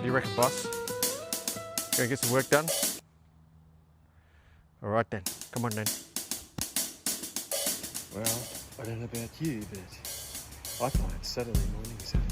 do you reckon, boss? Gonna get some work done? All right then, come on then. Well, I don't know about you, but I find Saturday mornings are